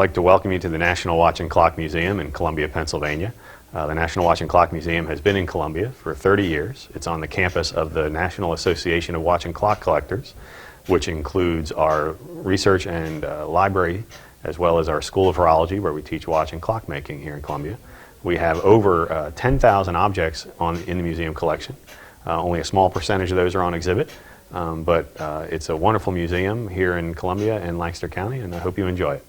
like to welcome you to the National Watch and Clock Museum in Columbia, Pennsylvania. The National Watch and Clock Museum has been in Columbia for 30 years. It's on the campus of the National Association of Watch and Clock Collectors, which includes our research and library, as well as our School of Horology, where we teach watch and clock making here in Columbia. We have over 10,000 objects in the museum collection. Only a small percentage of those are on exhibit, but it's a wonderful museum here in Columbia and Lancaster County, and I hope you enjoy it.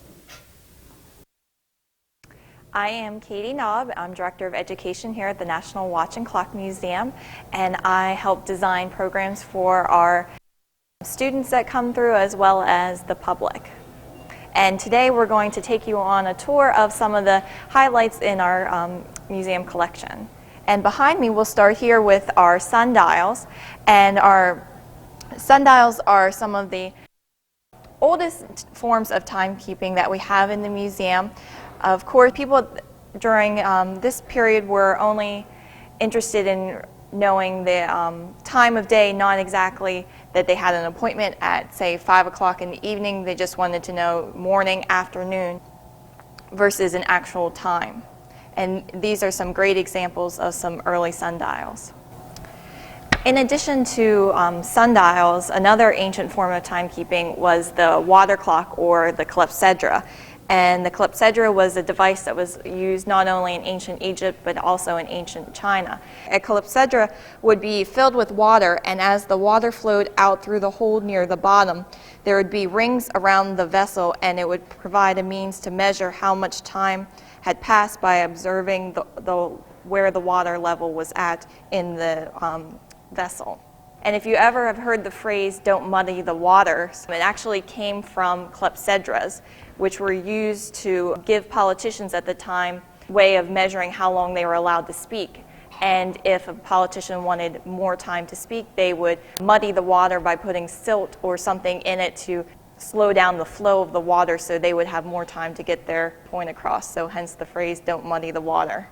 I am Katie Knobb. I'm Director of Education here at the National Watch and Clock Museum, and I help design programs for our students that come through as well as the public. And today we're going to take you on a tour of some of the highlights in our museum collection. And behind me, we'll start here with our sundials. And our sundials are some of the oldest forms of timekeeping that we have in the museum. Of course, people during this period were only interested in knowing the time of day, not exactly that they had an appointment at, say, 5 o'clock in the evening. They just wanted to know morning, afternoon, versus an actual time. And these are some great examples of some early sundials. In addition to sundials, another ancient form of timekeeping was the water clock, or the clepsydra. And the clepsydra was a device that was used not only in ancient Egypt but also in ancient China. A clepsydra would be filled with water, and as the water flowed out through the hole near the bottom, there would be rings around the vessel, and it would provide a means to measure how much time had passed by observing where the water level was at in the vessel. And if you ever have heard the phrase, "don't muddy the water," it actually came from clepsydras, which were used to give politicians at the time a way of measuring how long they were allowed to speak. And if a politician wanted more time to speak, they would muddy the water by putting silt or something in it to slow down the flow of the water, so they would have more time to get their point across. So hence the phrase, "don't muddy the water."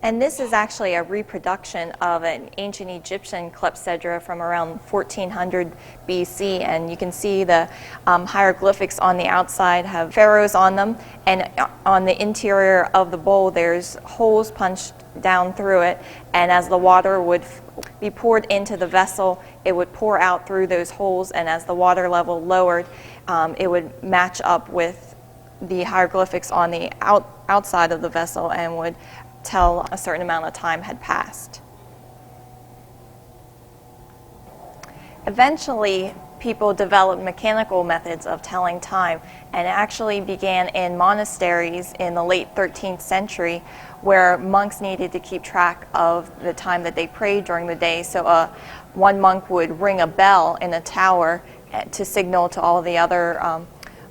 And this is actually a reproduction of an ancient Egyptian clepsydra from around 1400 BC, and you can see the hieroglyphics on the outside have pharaohs on them, and on the interior of the bowl there's holes punched down through it, and as the water would be poured into the vessel, it would pour out through those holes, and as the water level lowered, it would match up with the hieroglyphics on the outside of the vessel and would tell a certain amount of time had passed. Eventually, people developed mechanical methods of telling time, and it actually began in monasteries in the late 13th century, where monks needed to keep track of the time that they prayed during the day. So one monk would ring a bell in a tower to signal to all the other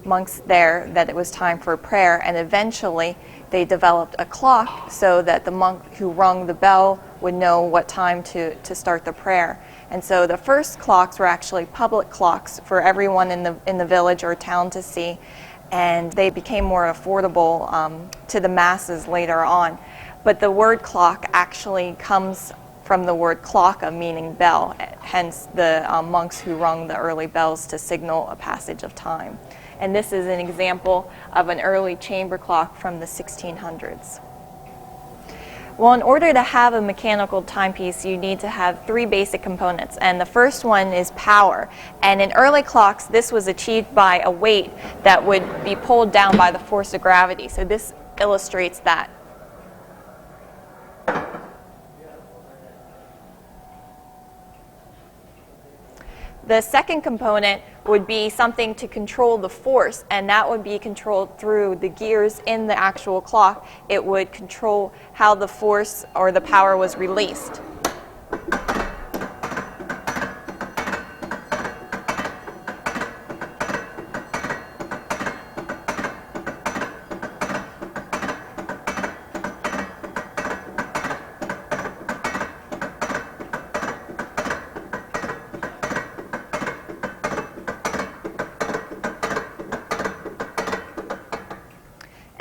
monks there that it was time for prayer, and eventually they developed a clock so that the monk who rung the bell would know what time to start the prayer. And so the first clocks were actually public clocks for everyone in the village or town to see, and they became more affordable to the masses later on. But the word clock actually comes from the word klocka, meaning bell, hence the monks who rung the early bells to signal a passage of time. And this is an example of an early chamber clock from the 1600s. Well, in order to have a mechanical timepiece, you need to have three basic components, and the first one is power. And in early clocks, this was achieved by a weight that would be pulled down by the force of gravity. So this illustrates that. The second component would be something to control the force, and that would be controlled through the gears in the actual clock. It would control how the force or the power was released.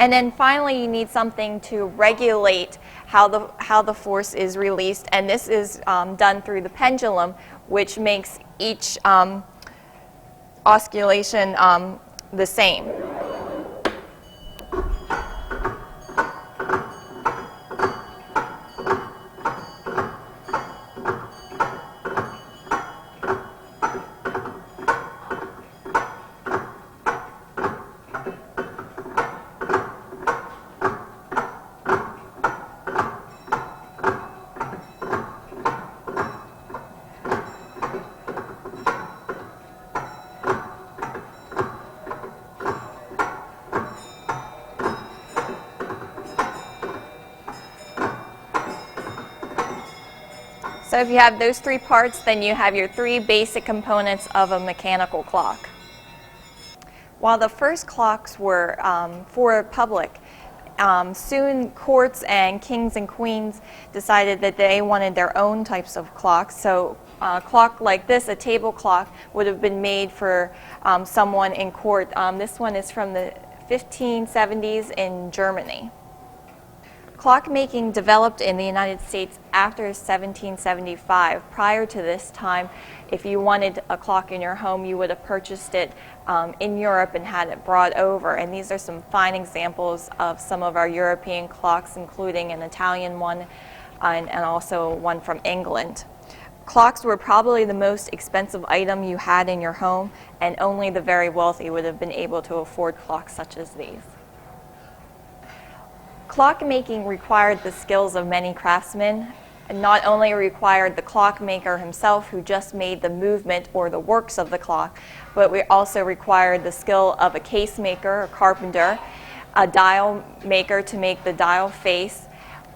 And then finally, you need something to regulate how the force is released, and this is done through the pendulum, which makes each oscillation the same. So if you have those three parts, then you have your three basic components of a mechanical clock. While the first clocks were for public, soon courts and kings and queens decided that they wanted their own types of clocks. So a clock like this, a table clock, would have been made for someone in court. This one is from the 1570s in Germany. Clockmaking developed in the United States after 1775. Prior to this time, if you wanted a clock in your home, you would have purchased it in Europe and had it brought over. And these are some fine examples of some of our European clocks, including an Italian one and also one from England. Clocks were probably the most expensive item you had in your home, and only the very wealthy would have been able to afford clocks such as these. Clockmaking required the skills of many craftsmen. It not only required the clockmaker himself, who just made the movement or the works of the clock, but we also required the skill of a case maker, a carpenter, a dial maker to make the dial face,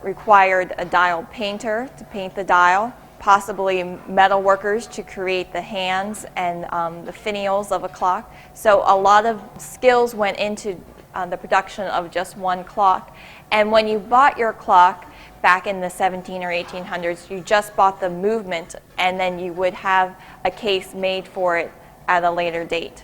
required a dial painter to paint the dial, possibly metal workers to create the hands and the finials of a clock. So a lot of skills went into the production of just one clock. And when you bought your clock back in the 17 or 1800s, you just bought the movement, and then you would have a case made for it at a later date.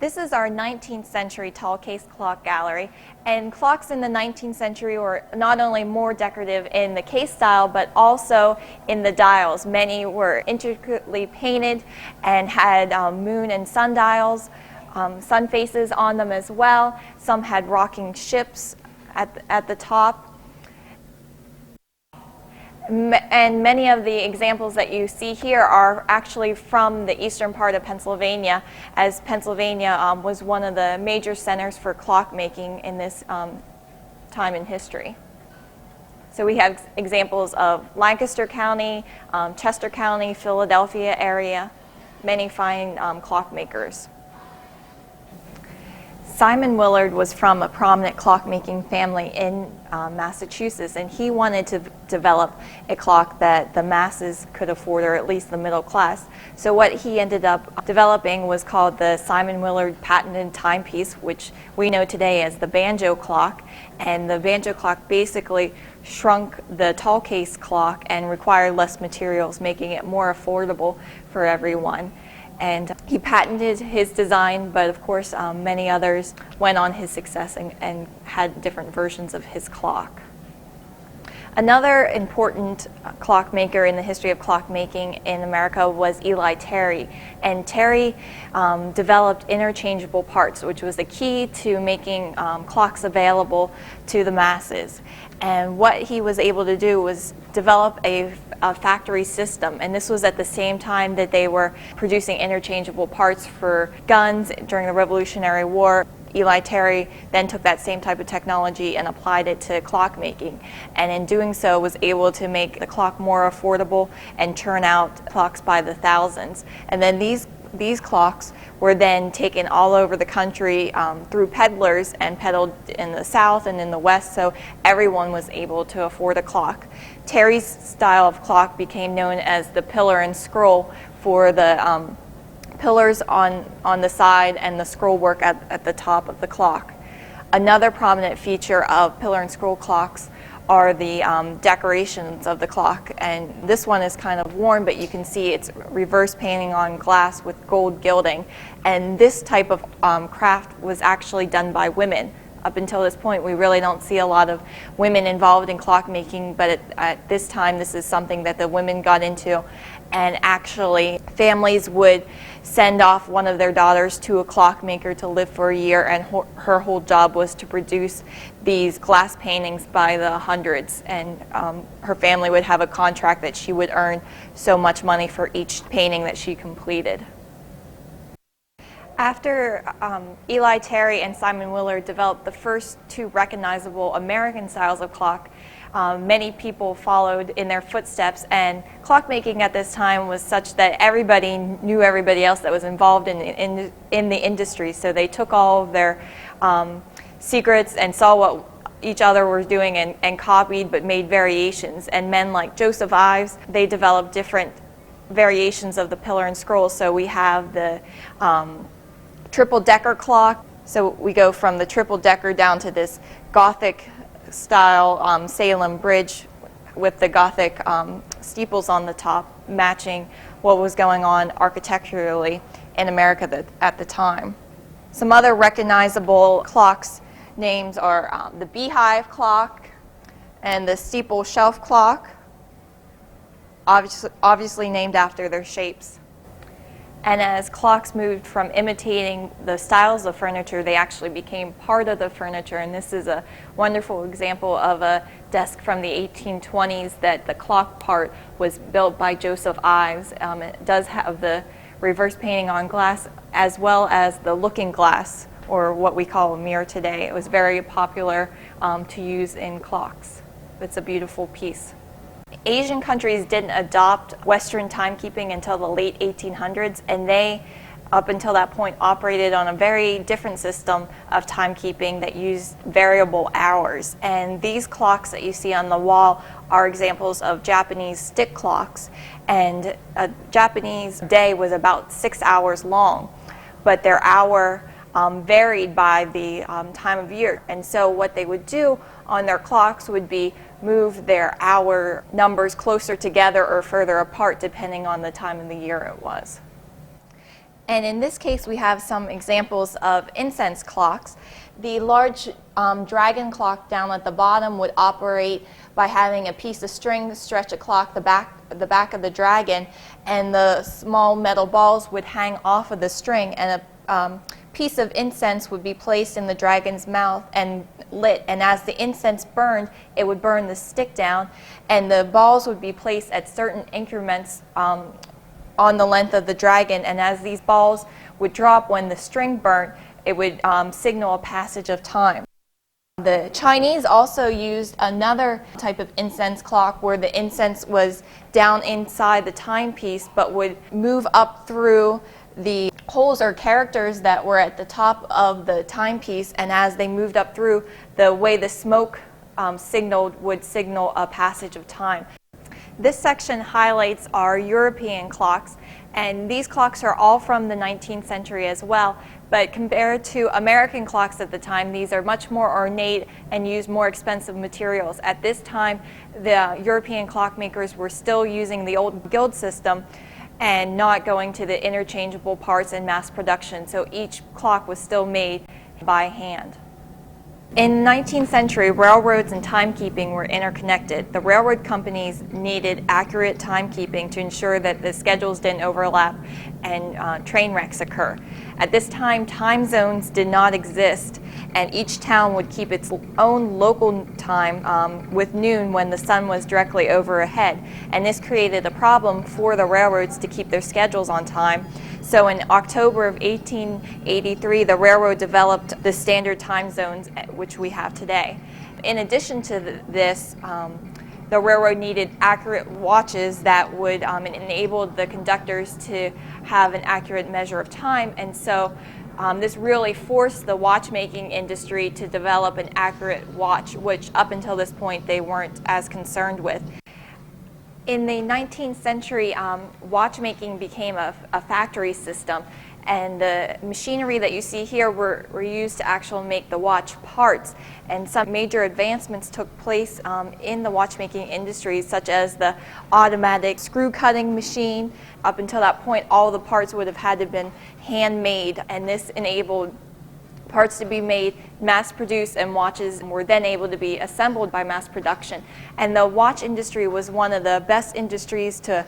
This is our 19th century tall case clock gallery, and clocks in the 19th century were not only more decorative in the case style, but also in the dials. Many were intricately painted and had moon and sun dials, sun faces on them as well. Some had rocking ships at the top. And many of the examples that you see here are actually from the eastern part of Pennsylvania, as Pennsylvania was one of the major centers for clockmaking in this time in history. So we have examples of Lancaster County, Chester County, Philadelphia area, many fine clockmakers. Simon Willard was from a prominent clockmaking family in Massachusetts, and he wanted to develop a clock that the masses could afford, or at least the middle class. So what he ended up developing was called the Simon Willard patented timepiece, which we know today as the banjo clock. And the banjo clock basically shrunk the tall case clock and required less materials, making it more affordable for everyone. And he patented his design, but of course many others went on his success and had different versions of his clock. Another important clockmaker in the history of clockmaking in America was Eli Terry. And Terry developed interchangeable parts, which was the key to making clocks available to the masses. And what he was able to do was develop a factory system, and this was at the same time that they were producing interchangeable parts for guns during the Revolutionary War. Eli Terry then took that same type of technology and applied it to clockmaking, and in doing so was able to make the clock more affordable and churn out clocks by the thousands. And then these clocks were then taken all over the country through peddlers and peddled in the South and in the West, so everyone was able to afford a clock. Terry's style of clock became known as the pillar and scroll for the pillars on the side and the scroll work at the top of the clock. Another prominent feature of pillar and scroll clocks are the decorations of the clock, and this one is kind of worn, but you can see it's reverse painting on glass with gold gilding, and this type of craft was actually done by women. Up until this point, we really don't see a lot of women involved in clockmaking, but at this time, this is something that the women got into, and actually families would send off one of their daughters to a clockmaker to live for a year, and her whole job was to produce these glass paintings by the hundreds, and her family would have a contract that she would earn so much money for each painting that she completed. After Eli Terry and Simon Willard developed the first two recognizable American styles of clock, many people followed in their footsteps, and clockmaking at this time was such that everybody knew everybody else that was involved in the industry, so they took all of their secrets and saw what each other were doing and copied but made variations. And men like Joseph Ives, they developed different variations of the pillar and scroll. So we have the triple-decker clock. So we go from the triple-decker down to this Gothic style Salem bridge with the Gothic steeples on the top, matching what was going on architecturally in America at the time. Some other recognizable clocks names are the beehive clock and the steeple shelf clock, obviously named after their shapes. And as clocks moved from imitating the styles of furniture, they actually became part of the furniture. And this is a wonderful example of a desk from the 1820s that the clock part was built by Joseph Ives. It does have the reverse painting on glass as well as the looking glass, or what we call a mirror today. It was very popular to use in clocks. It's a beautiful piece. Asian countries didn't adopt Western timekeeping until the late 1800s, and they, up until that point, operated on a very different system of timekeeping that used variable hours. And these clocks that you see on the wall are examples of Japanese stick clocks. And a Japanese day was about 6 hours long, but their hour varied by the time of year. And so what they would do on their clocks would be move their hour numbers closer together or further apart depending on the time of the year it was. And in this case we have some examples of incense clocks. The large dragon clock down at the bottom would operate by having a piece of string stretch across the back of the dragon, and the small metal balls would hang off of the string, and a piece of incense would be placed in the dragon's mouth and lit, and as the incense burned, it would burn the stick down, and the balls would be placed at certain increments on the length of the dragon, and as these balls would drop when the string burnt, it would signal a passage of time. The Chinese also used another type of incense clock where the incense was down inside the timepiece but would move up through the holes or characters that were at the top of the timepiece, and as they moved up through, the way the smoke signaled would signal a passage of time. This section highlights our European clocks, and these clocks are all from the 19th century as well, but compared to American clocks at the time, these are much more ornate and use more expensive materials. At this time, the European clockmakers were still using the old guild system and not going to the interchangeable parts in mass production, so each clock was still made by hand. In the 19th century, railroads and timekeeping were interconnected. The railroad companies needed accurate timekeeping to ensure that the schedules didn't overlap and train wrecks occur. At this time, time zones did not exist, and each town would keep its own local time with noon when the sun was directly overhead. And this created a problem for the railroads to keep their schedules on time. So in October of 1883, the railroad developed the standard time zones which we have today. In addition to this, the railroad needed accurate watches that would enable the conductors to have an accurate measure of time, and so this really forced the watchmaking industry to develop an accurate watch, which up until this point they weren't as concerned with. In the 19th century, watchmaking became a factory system, and the machinery that you see here were used to actually make the watch parts. And some major advancements took place in the watchmaking industry, such as the automatic screw cutting machine. Up until that point, all the parts would have had to have been handmade, and this enabled parts to be made, mass-produced, and watches were then able to be assembled by mass production. And the watch industry was one of the best industries to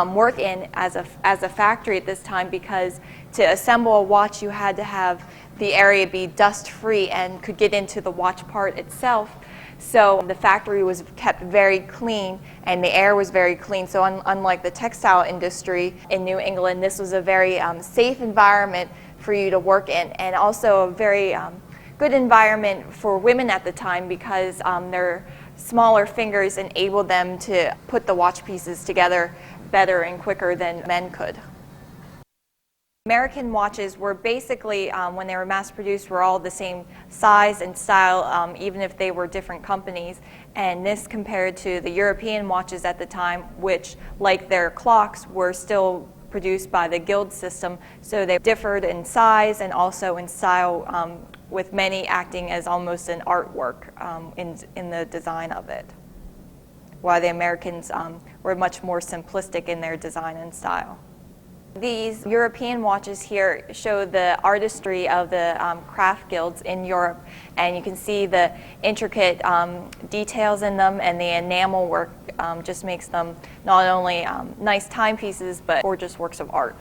work in as a factory at this time, because to assemble a watch you had to have the area be dust-free and could get into the watch part itself. So the factory was kept very clean and the air was very clean. So unlike the textile industry in New England, this was a very safe environment for you to work in, and also a very good environment for women at the time, because their smaller fingers enabled them to put the watch pieces together better and quicker than men could. American watches were basically, when they were mass-produced, were all the same size and style, even if they were different companies. And this compared to the European watches at the time, which, like their clocks, were still produced by the guild system. So they differed in size and also in style, with many acting as almost an artwork in the design of it, while the Americans were much more simplistic in their design and style. These European watches here show the artistry of the craft guilds in Europe, and you can see the intricate details in them, and the enamel work just makes them not only nice timepieces but gorgeous works of art.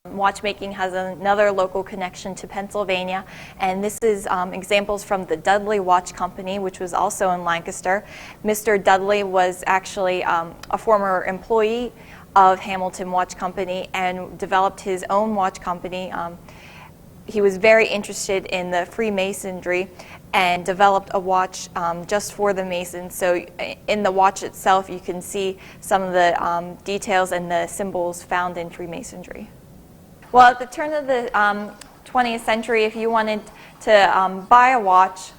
Watchmaking has another local connection to Pennsylvania, and this is examples from the Dudley Watch Company, which was also in Lancaster. Mr. Dudley was actually a former employee of Hamilton Watch Company and developed his own watch company. He was very interested in the Freemasonry and developed a watch just for the Masons. So in the watch itself, you can see some of the details and the symbols found in Freemasonry. Well, at the turn of the 20th century, if you wanted to buy a watch,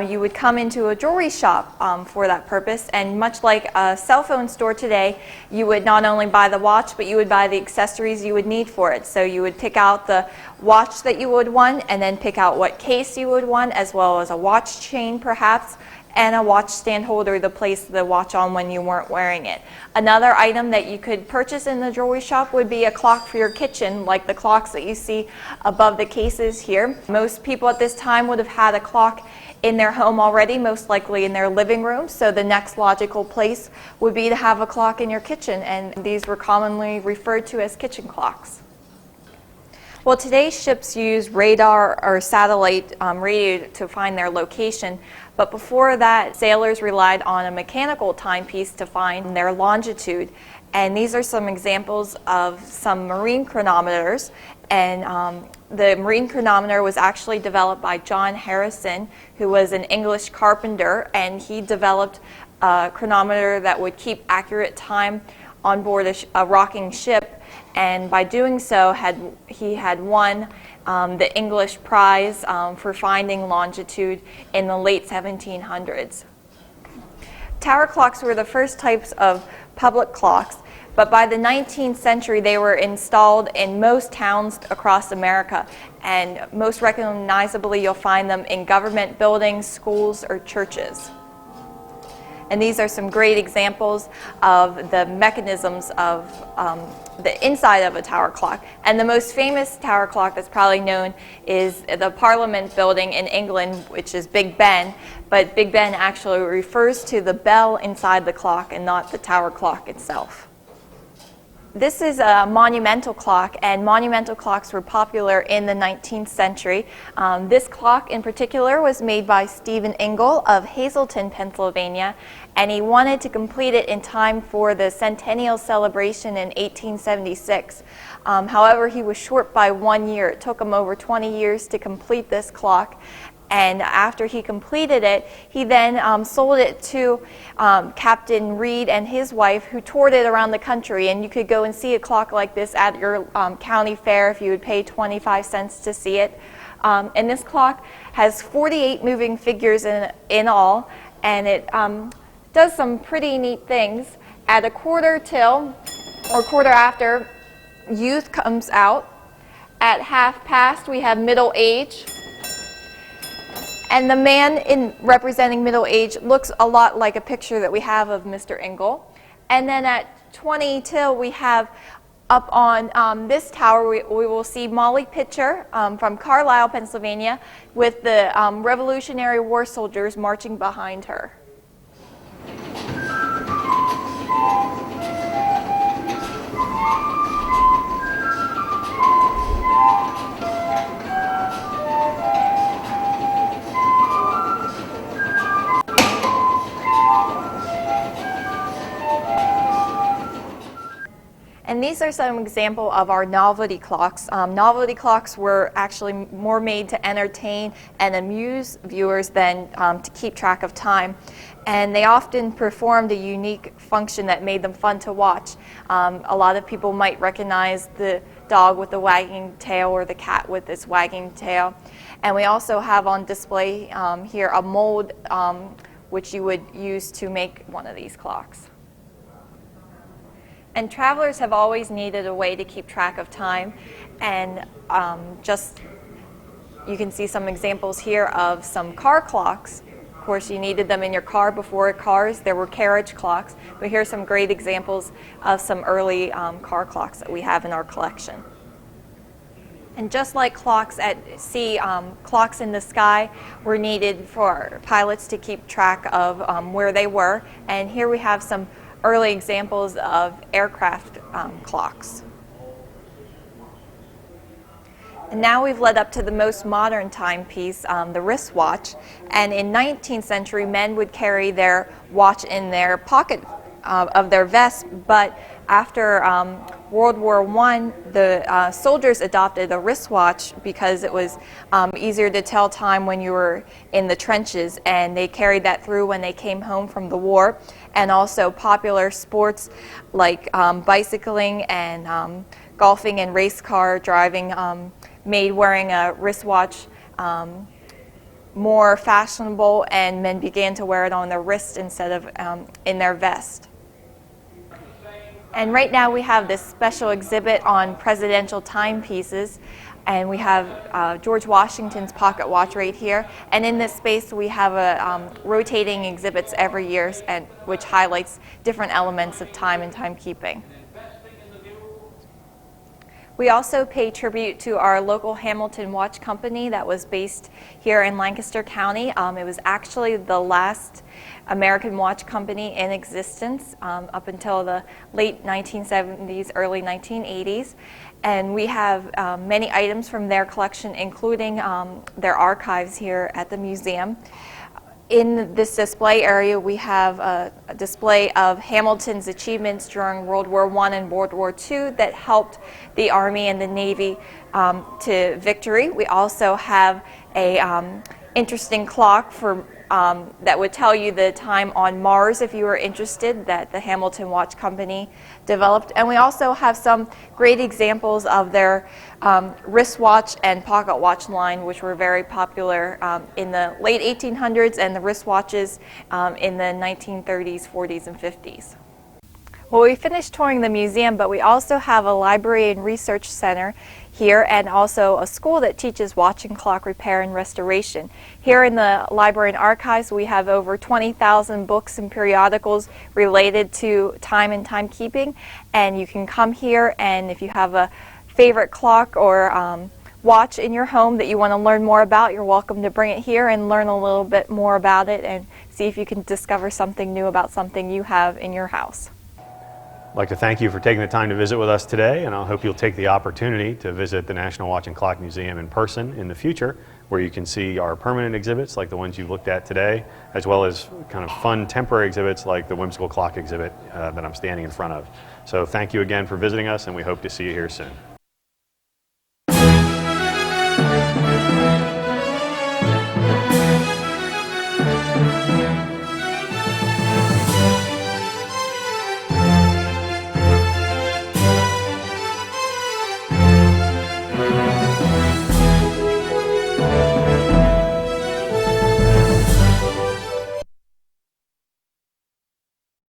you would come into a jewelry shop for that purpose, and much like a cell phone store today, you would not only buy the watch, but you would buy the accessories you would need for it. So you would pick out the watch that you would want, and then pick out what case you would want, as well as a watch chain perhaps, and a watch stand holder to place the watch on when you weren't wearing it. Another item that you could purchase in the jewelry shop would be a clock for your kitchen, like the clocks that you see above the cases here. Most people at this time would have had a clock in their home already, most likely in their living room, so the next logical place would be to have a clock in your kitchen, and these were commonly referred to as kitchen clocks. Well, today's ships use radar or satellite radio to find their location, but before that, sailors relied on a mechanical timepiece to find their longitude. And these are some examples of some marine chronometers. And the marine chronometer was actually developed by John Harrison, who was an English carpenter, and he developed a chronometer that would keep accurate time on board a rocking ship. And by doing so, he had won the English prize for finding longitude in the late 1700s. Tower clocks were the first types of public clocks, but by the 19th century they were installed in most towns across America, and most recognizably you'll find them in government buildings, schools, or churches. And these are some great examples of the mechanisms of the inside of a tower clock. And the most famous tower clock that's probably known is the Parliament building in England, which is Big Ben. But Big Ben actually refers to the bell inside the clock and not the tower clock itself. This is a monumental clock, and monumental clocks were popular in the 19th century. This clock in particular was made by Stephen Ingle of Hazleton, Pennsylvania, and he wanted to complete it in time for the centennial celebration in 1876. However, he was short by 1 year. It took him over 20 years to complete this clock. And after he completed it, he then sold it to Captain Reed and his wife, who toured it around the country. And you could go and see a clock like this at your county fair if you would pay 25 cents to see it. And this clock has 48 moving figures in all, and it does some pretty neat things. At a quarter till, or quarter after, youth comes out. At half past, we have middle age. And the man in representing middle age looks a lot like a picture that we have of Mr. Ingle. And then at 20 till, we have up on this tower, we will see Molly Pitcher from Carlisle, Pennsylvania, with the Revolutionary War soldiers marching behind her. And these are some examples of our novelty clocks. Novelty clocks were actually more made to entertain and amuse viewers than to keep track of time. And they often performed a unique function that made them fun to watch. A lot of people might recognize the dog with the wagging tail or the cat with its wagging tail. And we also have on display here a mold which you would use to make one of these clocks. And travelers have always needed a way to keep track of time, and you can see some examples here of some car clocks. Of course, you needed them in your car. Before cars, there were carriage clocks, but here are some great examples of some early car clocks that we have in our collection. And just like clocks at sea, clocks in the sky were needed for pilots to keep track of where they were. And here we have some early examples of aircraft clocks. And now we've led up to the most modern timepiece, the wristwatch. And in 19th century, men would carry their watch in their pocket of their vest, but after World War I, the soldiers adopted a wristwatch because it was easier to tell time when you were in the trenches, and they carried that through when they came home from the war. And also popular sports like bicycling and golfing and race car driving made wearing a wristwatch more fashionable, and men began to wear it on their wrist instead of in their vest. And right now we have this special exhibit on presidential timepieces, and we have George Washington's pocket watch right here. And in this space we have rotating exhibits every year, which highlights different elements of time and timekeeping. We also pay tribute to our local Hamilton Watch Company that was based here in Lancaster County. It was actually the last American watch company in existence up until the late 1970s, early 1980s. And we have many items from their collection, including their archives here at the museum. In this display area, we have a display of Hamilton's achievements during World War I and World War II that helped the Army and the Navy to victory. We also have a interesting clock for that would tell you the time on Mars if you were interested, that the Hamilton Watch Company developed. And we also have some great examples of their wristwatch and pocket watch line, which were very popular in the late 1800s, and the wristwatches in the 1930s, 40s, and 50s. Well, we finished touring the museum, but we also have a library and research center here, and also a school that teaches watch and clock repair and restoration. Here in the library and archives, we have over 20,000 books and periodicals related to time and timekeeping, and you can come here, and if you have a favorite clock or watch in your home that you want to learn more about, you're welcome to bring it here and learn a little bit more about it and see if you can discover something new about something you have in your house. I'd like to thank you for taking the time to visit with us today, and I hope you'll take the opportunity to visit the National Watch and Clock Museum in person in the future, where you can see our permanent exhibits like the ones you've looked at today, as well as kind of fun temporary exhibits like the Whimsical clock exhibit that I'm standing in front of. So thank you again for visiting us, and we hope to see you here soon.